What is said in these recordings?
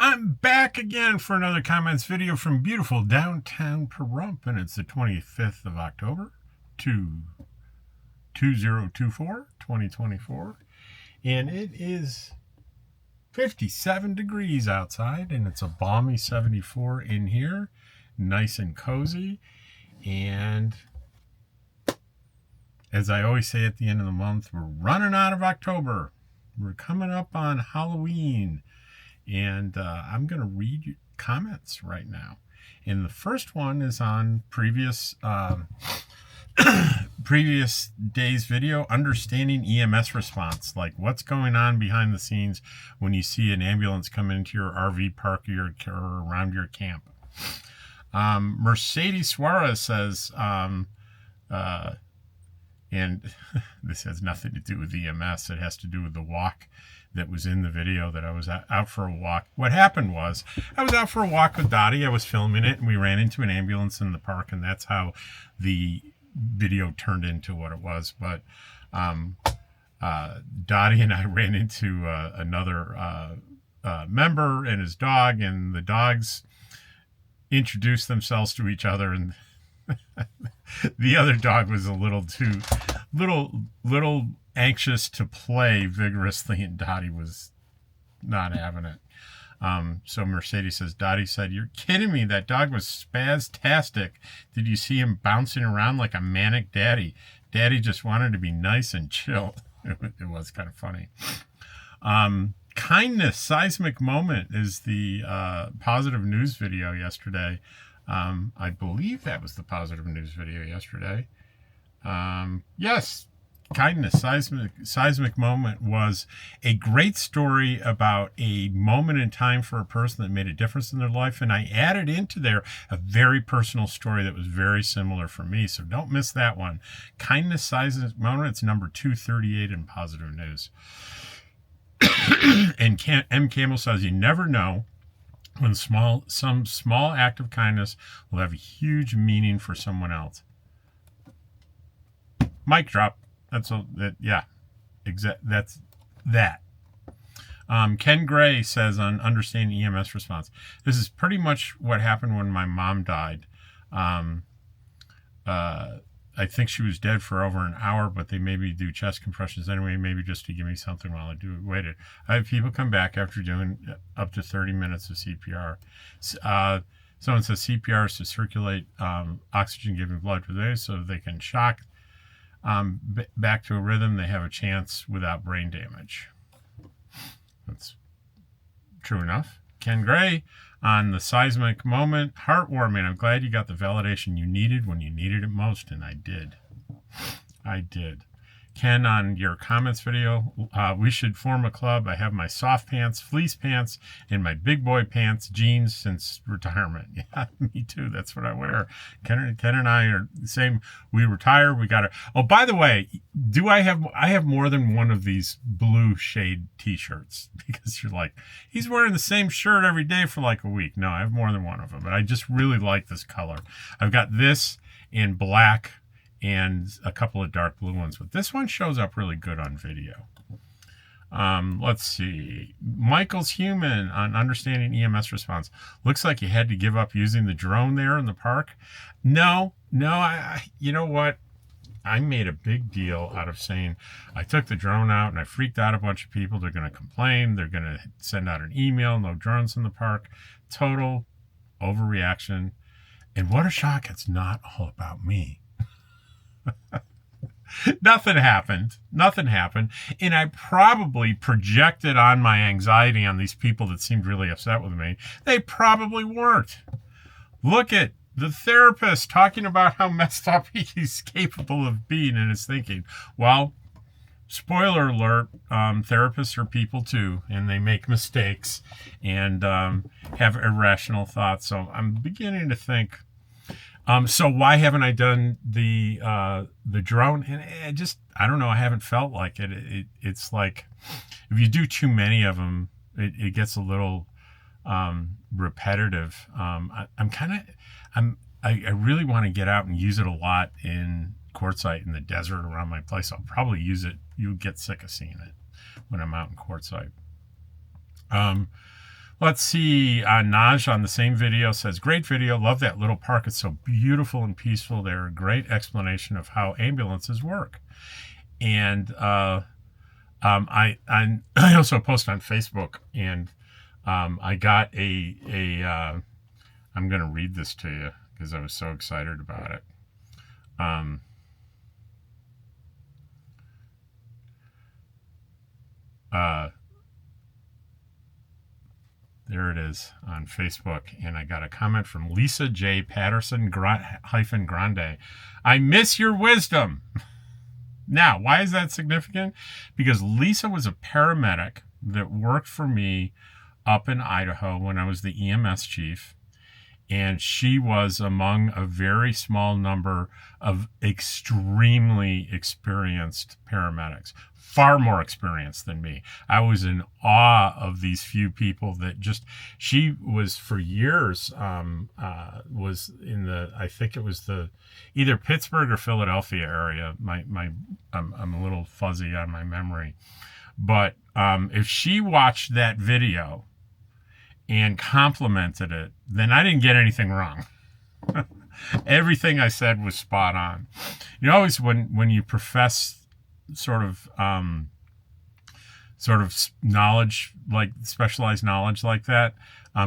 I'm back again for another comments video from beautiful downtown Pahrump, and it's the 25th of October, 2024, and it is 57 degrees outside, and it's a balmy 74 in here, nice and cozy. And as I always say at the end of the month, we're running out of October. We're coming up on Halloween. And I'm going to read comments right now. And the first one is on previous day's video, understanding EMS response, like what's going on behind the scenes when you see an ambulance come into your RV park or around your camp. Mercedes Suarez says, and this has nothing to do with EMS, it has to do with the walk that was in the video, that I was out for a walk. What happened was, I was out for a walk with Dottie, I was filming it, and we ran into an ambulance in the park, and that's how the video turned into what it was. But Dottie and I ran into another member and his dog, and the dogs introduced themselves to each other, and the other dog was a little anxious to play vigorously, and Dottie was not having it. So Mercedes says, Dottie said, "You're kidding me. That dog was spastastic. Did you see him bouncing around like a manic daddy? Daddy just wanted to be nice and chill." It was kind of funny. Kindness Seismic Moment is the positive news video yesterday. I believe that was the positive news video yesterday. Yes. Kindness Seismic Moment was a great story about a moment in time for a person that made a difference in their life, and I added into there a very personal story that was very similar for me, so don't miss that one. Kindness Seismic Moment, it's number 238 in positive news. And M. Campbell says, you never know when some small act of kindness will have a huge meaning for someone else. Mic drop. That's that. Ken Gray says on understanding EMS response, this is pretty much what happened when my mom died. I think she was dead for over an hour, but they maybe do chest compressions anyway, maybe just to give me something while I waited. I have people come back after doing up to 30 minutes of CPR. Someone says CPR is to circulate oxygen-giving blood for days so they can shock back to a rhythm. They have a chance without brain damage. That's true enough. Ken Gray on the Seismic Moment, heartwarming. I'm glad you got the validation you needed when you needed it most, and I did. Ken, on your comments video, we should form a club. I have my soft pants, fleece pants, and my big boy pants, jeans since retirement. Yeah, me too. That's what I wear. Ken and I are the same. We retire. We got to. Oh, by the way, I have more than one of these blue shade t-shirts, because you're like, he's wearing the same shirt every day for like a week. No, I have more than one of them, but I just really like this color. I've got this in black and a couple of dark blue ones, but this one shows up really good on video. Let's see. Michael's Human on understanding EMS response. Looks like you had to give up using the drone there in the park. No, you know what? I made a big deal out of saying I took the drone out and I freaked out a bunch of people. They're going to complain. They're going to send out an email. No drones in the park. Total overreaction. And what a shock. It's not all about me. Nothing happened. And I probably projected on my anxiety on these people that seemed really upset with me. They probably weren't. Look at the therapist talking about how messed up he's capable of being in his thinking. Well, spoiler alert, therapists are people too, and they make mistakes and have irrational thoughts. So I'm beginning to think, so why haven't I done the drone? And I don't know. I haven't felt like it. It's like if you do too many of them, it gets a little repetitive. I really want to get out and use it a lot in quartzsite in the desert around my place. I'll probably use it. You'll get sick of seeing it when I'm out in quartzsite. Let's see. Naj on the same video says, great video. Love that little park. It's so beautiful and peaceful there. Great explanation of how ambulances work. And I also post on Facebook, and I got I'm going to read this to you because I was so excited about it. There it is on Facebook, and I got a comment from Lisa J. Patterson Grande. I miss your wisdom. Now, why is that significant? Because Lisa was a paramedic that worked for me up in Idaho when I was the EMS chief. And she was among a very small number of extremely experienced paramedics, far more experienced than me. I was in awe of these few people that just, she was for years, was in the, I think it was the, either Pittsburgh or Philadelphia area. I'm a little fuzzy on my memory. But if she watched that video and complimented it, then I didn't get anything wrong. Everything I said was spot on. You know, always when you profess sort of knowledge, like specialized knowledge like that,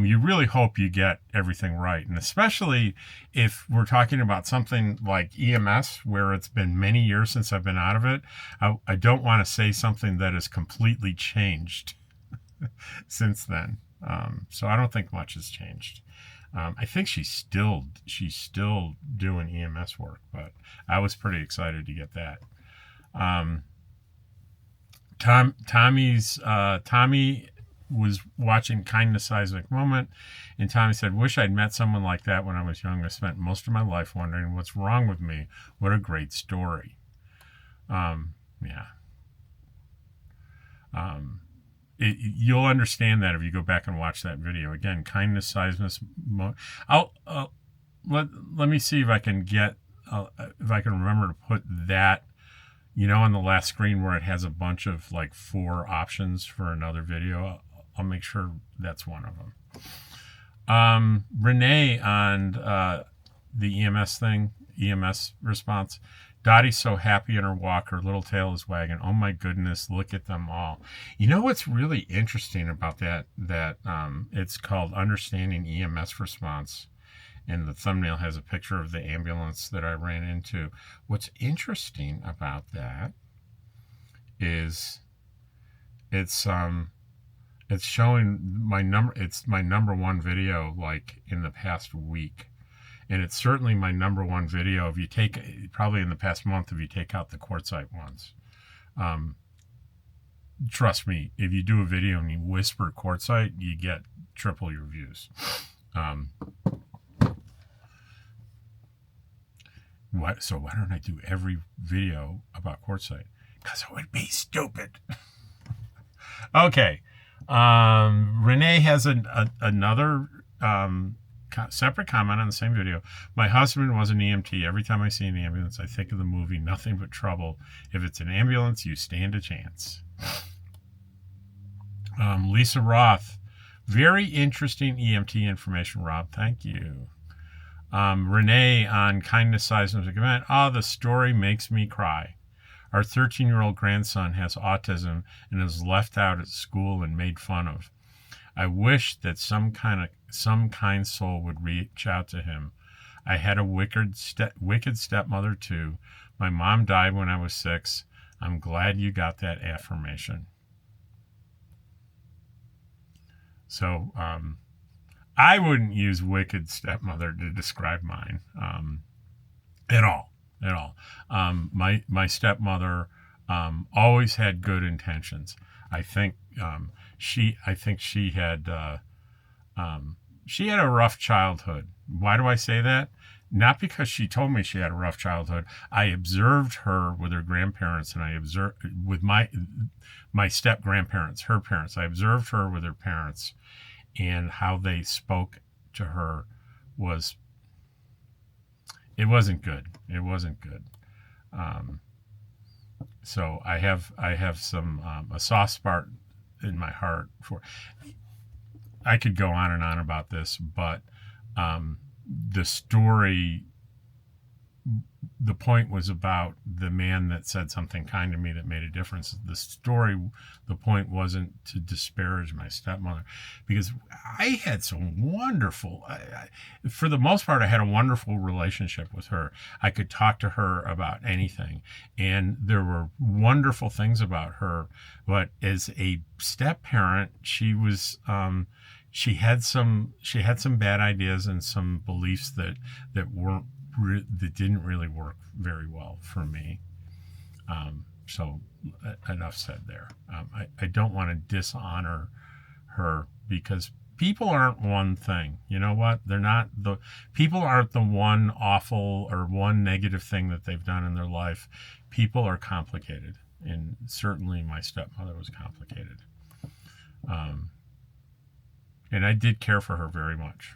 you really hope you get everything right. And especially if we're talking about something like EMS, where it's been many years since I've been out of it, I don't want to say something that has completely changed since then. So I don't think much has changed. I think she's still doing EMS work, but I was pretty excited to get that. Tommy was watching Kindness Seismic Moment, and Tommy said, wish I'd met someone like that when I was young. I spent most of my life wondering what's wrong with me. What a great story. Yeah. You'll understand that if you go back and watch that video. Again, Kindness Seismic Moment. Let me see if I can get, if I can remember to put that, you know, on the last screen where it has a bunch of like 4 options for another video. I'll make sure that's one of them. Renee on the EMS response. Dottie's so happy in her walk, her little tail is wagging. Oh my goodness, look at them all. You know what's really interesting about that it's called Understanding EMS Response, and the thumbnail has a picture of the ambulance that I ran into. What's interesting about that is it's showing it's my number 1 video like in the past week. And it's certainly my number 1 video if you take, probably in the past month, if you take out the quartzsite ones. Trust me, if you do a video and you whisper quartzsite, you get triple your views. So why don't I do every video about quartzsite? Because it would be stupid. Okay. Renee has another separate comment on the same video. My husband was an EMT. Every time I see an ambulance, I think of the movie Nothing But Trouble. If it's an ambulance, you stand a chance. Lisa Roth, very interesting EMT information, Rob. Thank you. Renee on Kindness Seismic Event. The story makes me cry. Our 13-year-old grandson has autism and is left out at school and made fun of. I wish that some kind soul would reach out to him. I had a wicked stepmother too. My mom died when I was 6. I'm glad you got that affirmation. So I wouldn't use wicked stepmother to describe mine at all. My stepmother always had good intentions. I think she had a rough childhood. Why do I say that? Not because she told me she had a rough childhood. I observed her with her grandparents, and I observed with my step grandparents, her parents. I observed her with her parents, and how they spoke to her it wasn't good. It wasn't good. So I have some a soft spot in my heart for. I could go on and on about this, but the story, the point was about the man that said something kind to me that made a difference. The story, the point wasn't to disparage my stepmother, because I had some wonderful, for the most part, I had a wonderful relationship with her. I could talk to her about anything, and there were wonderful things about her. But as a step parent, she was, she had some bad ideas and some beliefs that didn't really work very well for me. So enough said there. I don't want to dishonor her, because people aren't one thing. You know what? People aren't the one awful or one negative thing that they've done in their life. People are complicated. And certainly my stepmother was complicated. And I did care for her very much.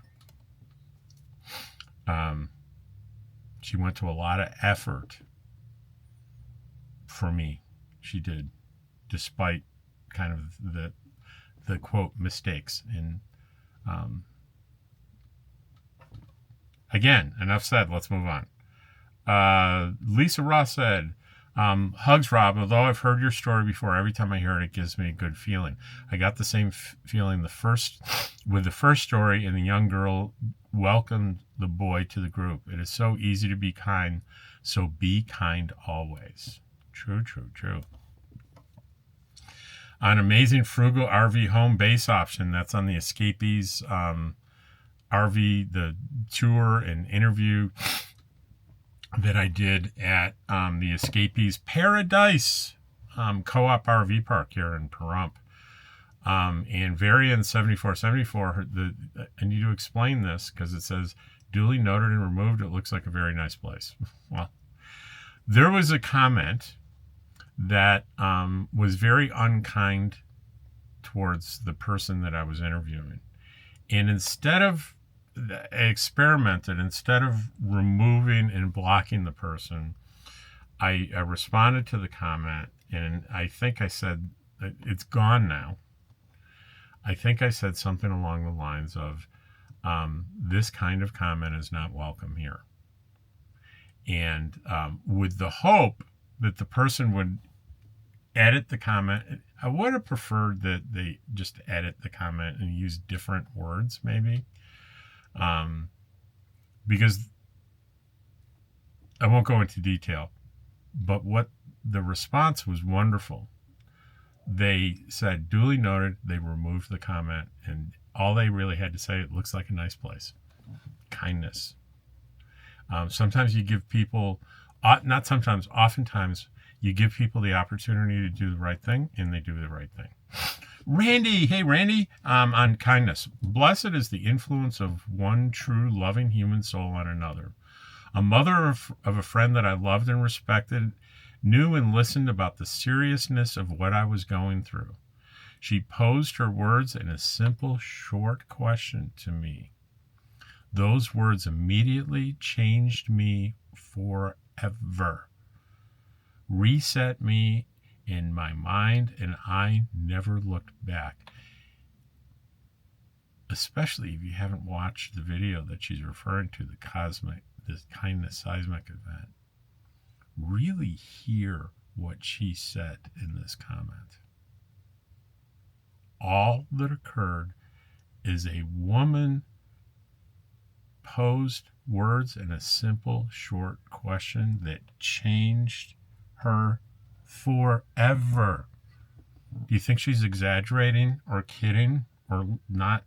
She went to a lot of effort for me. She did, despite kind of the quote mistakes. And again, enough said. Let's move on. Lisa Ross said, hugs, Rob. Although I've heard your story before, every time I hear it, it gives me a good feeling. I got the same feeling with the first story, and the young girl welcomed the boy to the group. It is so easy to be kind, so be kind always. True, true, true. An amazing frugal RV home base option. That's on the Escapees RV, the tour and interview that I did at the Escapees Paradise Co-op RV Park here in Pahrump. And Varian 7474, I need to explain this because it says, duly noted and removed. It looks like a very nice place. Well, there was a comment that was very unkind towards the person that I was interviewing. And instead of removing and blocking the person, I responded to the comment, and I think I said, it's gone now. I think I said something along the lines of, this kind of comment is not welcome here. And with the hope that the person would edit the comment. I would have preferred that they just edit the comment and use different words, maybe. Because I won't go into detail, but what the response was wonderful. They said, duly noted, they removed the comment, and all they really had to say, it looks like a nice place. Kindness. Sometimes you give people, not sometimes, oftentimes, you give people the opportunity to do the right thing, and they do the right thing. Randy, hey Randy, on kindness. Blessed is the influence of one true loving human soul on another. A mother of a friend that I loved and respected knew and listened about the seriousness of what I was going through. She posed her words in a simple, short question to me. Those words immediately changed me forever. Reset me in my mind, and I never looked back. Especially if you haven't watched the video that she's referring to, the kindness seismic event. Really hear what she said in this comment. All that occurred is a woman posed words in a simple, short question that changed her forever. Do you think she's exaggerating or kidding or not?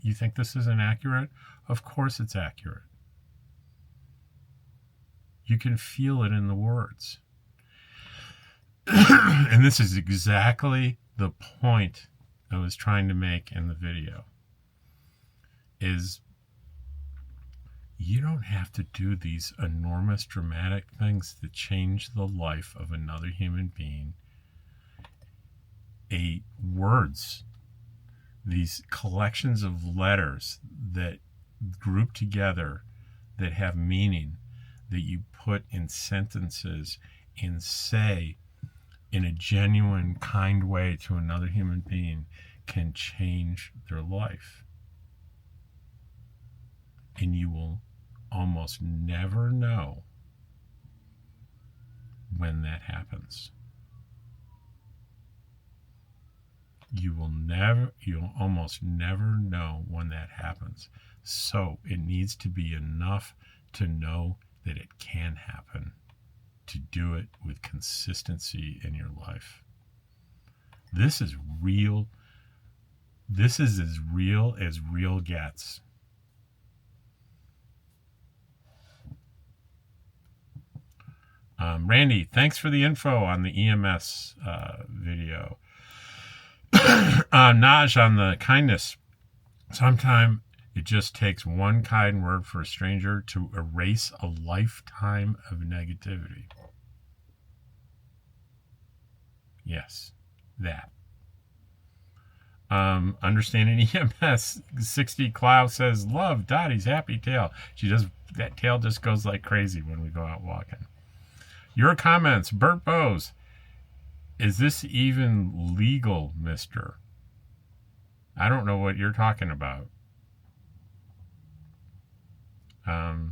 You think this is inaccurate? Of course it's accurate. You can feel it in the words. And this is exactly the point I was trying to make in the video. Is you don't have to do these enormous dramatic things to change the life of another human being. Words, these collections of letters that group together that have meaning, that you put in sentences and say in a genuine, kind way to another human being, can change their life. And you will almost never know when that happens. You'll almost never know when that happens. So it needs to be enough to know that it can happen, to do it with consistency in your life. This is real. This is as real gets. Randy, thanks for the info on the EMS video. Naj, on the kindness. Sometimes it just takes one kind word for a stranger to erase a lifetime of negativity. Yes, that. Understanding EMS 60 Clow says, love Dottie's happy tail. That tail just goes like crazy when we go out walking. Your comments, Bert Bose. Is this even legal, mister? I don't know what you're talking about.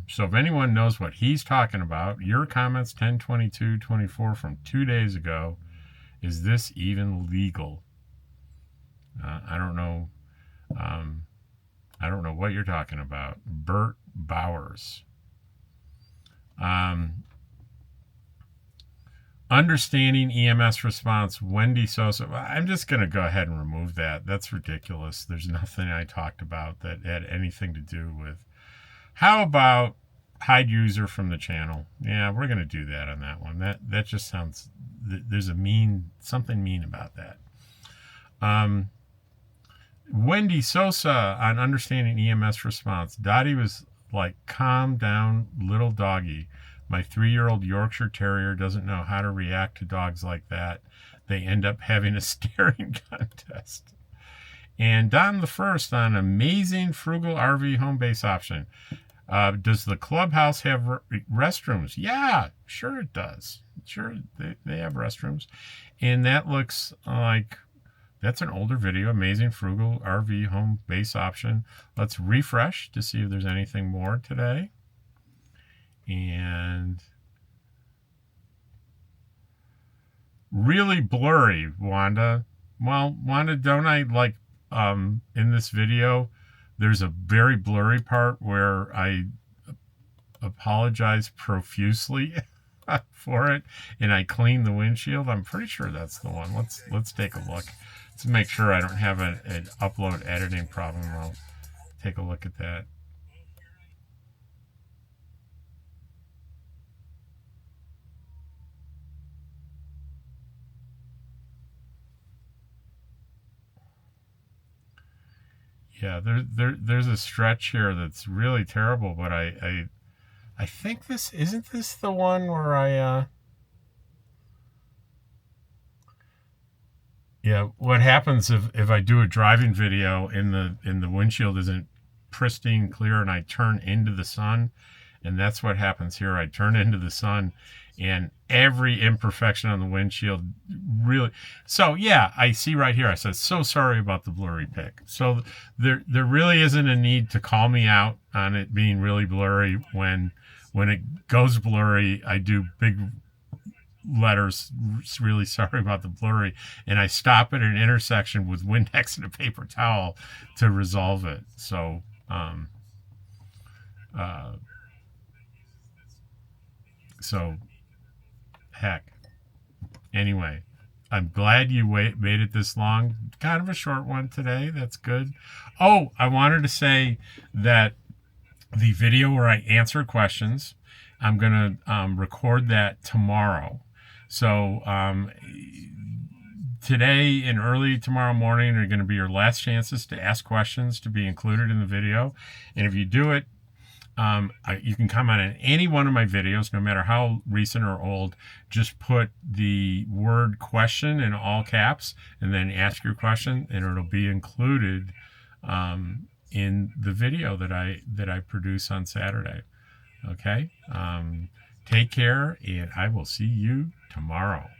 So if anyone knows what he's talking about, your comments 10/22/24 from 2 days ago. Is this even legal? I don't know. I don't know what you're talking about. Bert Bowers. Understanding EMS response, Wendy Sosa. I'm just going to go ahead and remove that. That's ridiculous. There's nothing I talked about that had anything to do with. How about hide user from the channel? Yeah, we're going to do that on that one. That just sounds, there's something mean about that. Wendy Sosa on understanding EMS response. Dottie was like, calm down, little doggy. My 3-year-old Yorkshire Terrier doesn't know how to react to dogs like that. They end up having a staring contest. And Don the First on amazing frugal RV home base option. Does the clubhouse have restrooms? Yeah, sure it does. Sure, they have restrooms. And that looks like, that's an older video. Amazing frugal RV home base option. Let's refresh to see if there's anything more today. And really blurry, Wanda. Well, Wanda, don't I like in this video there's a very blurry part where I apologize profusely for it and I clean the windshield. I'm pretty sure that's the one. Let's take a look. Let's make sure I don't have an upload editing problem. I'll take a look at that. Yeah, there's a stretch here that's really terrible, but I think isn't this the one where yeah, what happens if I do a driving video and the windshield isn't pristine clear and I turn into the sun, and that's what happens here. I turn into the sun and every imperfection on the windshield really. So yeah, I see right here. I said, so sorry about the blurry pic. So there really isn't a need to call me out on it being really blurry. When it goes blurry, I do big letters, really sorry about the blurry, and I stop at an intersection with Windex and a paper towel to resolve it. So heck. Anyway, I'm glad you made it this long. Kind of a short one today. That's good. Oh, I wanted to say that the video where I answer questions, I'm going to record that tomorrow. So today and early tomorrow morning are going to be your last chances to ask questions to be included in the video. And if you do it, you can comment on any one of my videos, no matter how recent or old. Just put the word question in all caps and then ask your question, and it'll be included in the video that I produce on Saturday. Okay? Take care, and I will see you tomorrow.